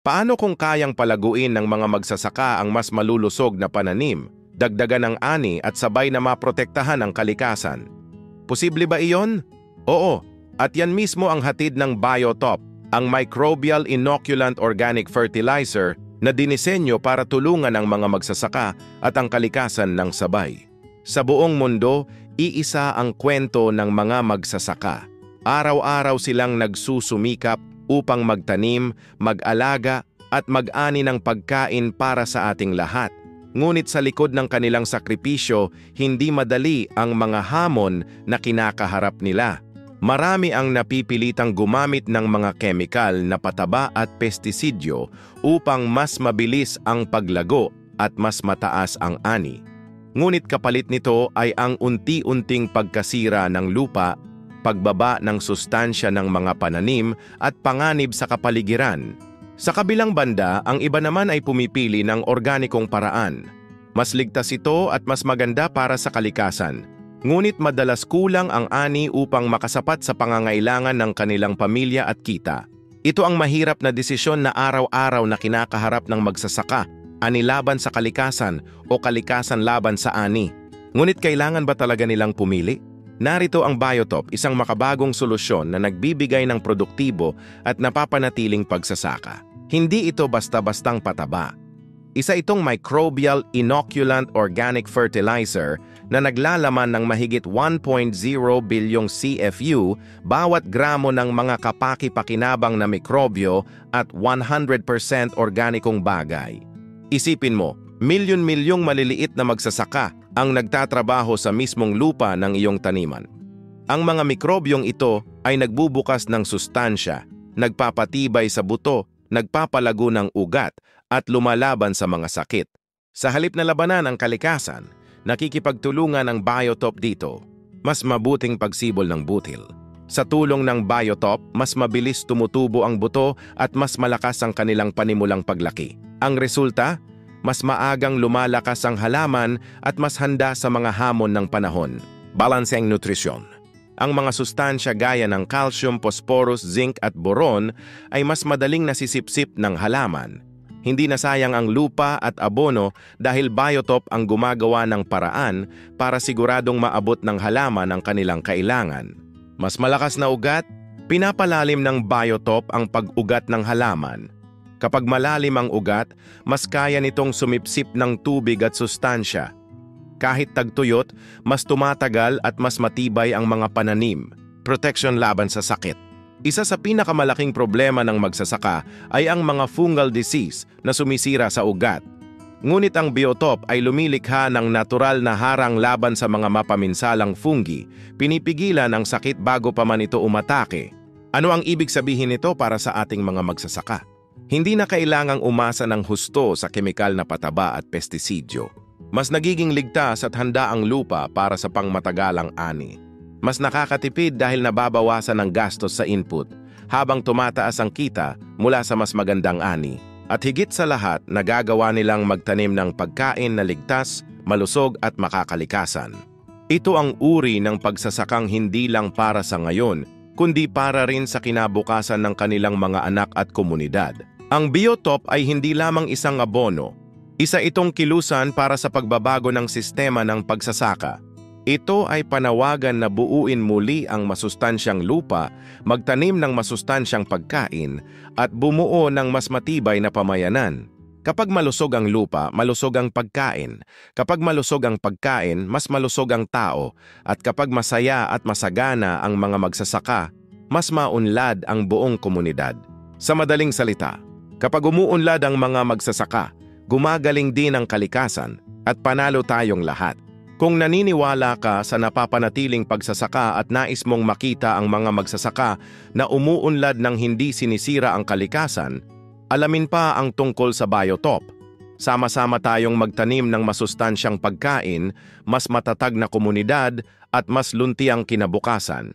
Paano kung kayang palaguin ng mga magsasaka ang mas malulusog na pananim, dagdagan ng ani at sabay na maprotektahan ang kalikasan? Posible ba iyon? Oo, at yan mismo ang hatid ng Biotop, ang microbial inoculant organic fertilizer na dinisenyo para tulungan ang mga magsasaka at ang kalikasan ng sabay. Sa buong mundo, iisa ang kwento ng mga magsasaka. Araw-araw silang nagsusumikap upang magtanim, mag-alaga at mag-ani ng pagkain para sa ating lahat. Ngunit sa likod ng kanilang sakripisyo, hindi madali ang mga hamon na kinakaharap nila. Marami ang napipilitang gumamit ng mga kemikal na pataba at pestisidyo upang mas mabilis ang paglago at mas mataas ang ani. Ngunit kapalit nito ay ang unti-unting pagkasira ng lupa, pagbaba ng sustansya ng mga pananim at panganib sa kapaligiran. Sa kabilang banda, ang iba naman ay pumipili ng organikong paraan. Mas ligtas ito at mas maganda para sa kalikasan. Ngunit madalas kulang ang ani upang makasapat sa pangangailangan ng kanilang pamilya at kita. Ito ang mahirap na desisyon na araw-araw na kinakaharap ng magsasaka, ani laban sa kalikasan o kalikasan laban sa ani. Ngunit kailangan ba talaga nilang pumili? Narito ang Biotop, isang makabagong solusyon na nagbibigay ng produktibo at napapanatiling pagsasaka. Hindi ito basta-bastang pataba. Isa itong microbial inoculant organic fertilizer na naglalaman ng mahigit 1.0 bilyong CFU bawat gramo ng mga kapaki-pakinabang na mikrobyo at 100% organikong bagay. Isipin mo, milyon-milyong maliliit na magsasaka ang nagtatrabaho sa mismong lupa ng iyong taniman. Ang mga mikrobyong ito ay nagbubukas ng sustansya, nagpapatibay sa buto, nagpapalago ng ugat at lumalaban sa mga sakit. Sa halip na labanan ang kalikasan, nakikipagtulungan ang Biotop dito. Mas mabuting pagsibol ng butil. Sa tulong ng Biotop, mas mabilis tumutubo ang buto at mas malakas ang kanilang panimulang paglaki. Ang resulta, mas maagang lumalakas ang halaman at mas handa sa mga hamon ng panahon. Balanseng nutrisyon. Ang mga sustansya gaya ng calcium, phosphorus, zinc at boron ay mas madaling nasisipsip ng halaman. Hindi nasayang ang lupa at abono dahil Biotop ang gumagawa ng paraan para siguradong maabot ng halaman ang kanilang kailangan. Mas malakas na ugat, pinapalalim ng Biotop ang pag-ugat ng halaman. Kapag malalim ang ugat, mas kaya nitong sumipsip ng tubig at sustansya. Kahit tagtuyot, mas tumatagal at mas matibay ang mga pananim. Protection laban sa sakit. Isa sa pinakamalaking problema ng magsasaka ay ang mga fungal disease na sumisira sa ugat. Ngunit ang Biotop ay lumilikha ng natural na harang laban sa mga mapaminsalang fungi, pinipigilan ang sakit bago pa man ito umatake. Ano ang ibig sabihin nito para sa ating mga magsasaka? Hindi na kailangang umasa ng husto sa kemikal na pataba at pestisidyo. Mas nagiging ligtas at handa ang lupa para sa pangmatagalang ani. Mas nakakatipid dahil nababawasan ang gastos sa input, habang tumataas ang kita mula sa mas magandang ani. At higit sa lahat, nagagawa nilang magtanim ng pagkain na ligtas, malusog at makakalikasan. Ito ang uri ng pagsasakang hindi lang para sa ngayon, kundi para rin sa kinabukasan ng kanilang mga anak at komunidad. Ang Biotop ay hindi lamang isang abono. Isa itong kilusan para sa pagbabago ng sistema ng pagsasaka. Ito ay panawagan na buuin muli ang masustansyang lupa, magtanim ng masustansyang pagkain, at bumuo ng mas matibay na pamayanan. Kapag malusog ang lupa, malusog ang pagkain. Kapag malusog ang pagkain, mas malusog ang tao. At kapag masaya at masagana ang mga magsasaka, mas maunlad ang buong komunidad. Sa madaling salita, kapag umuunlad ang mga magsasaka, gumagaling din ang kalikasan at panalo tayong lahat. Kung naniniwala ka sa napapanatiling pagsasaka at nais mong makita ang mga magsasaka na umuunlad ng hindi sinisira ang kalikasan, alamin pa ang tungkol sa Biotop. Sama-sama tayong magtanim ng masustansyang pagkain, mas matatag na komunidad at mas luntiang kinabukasan.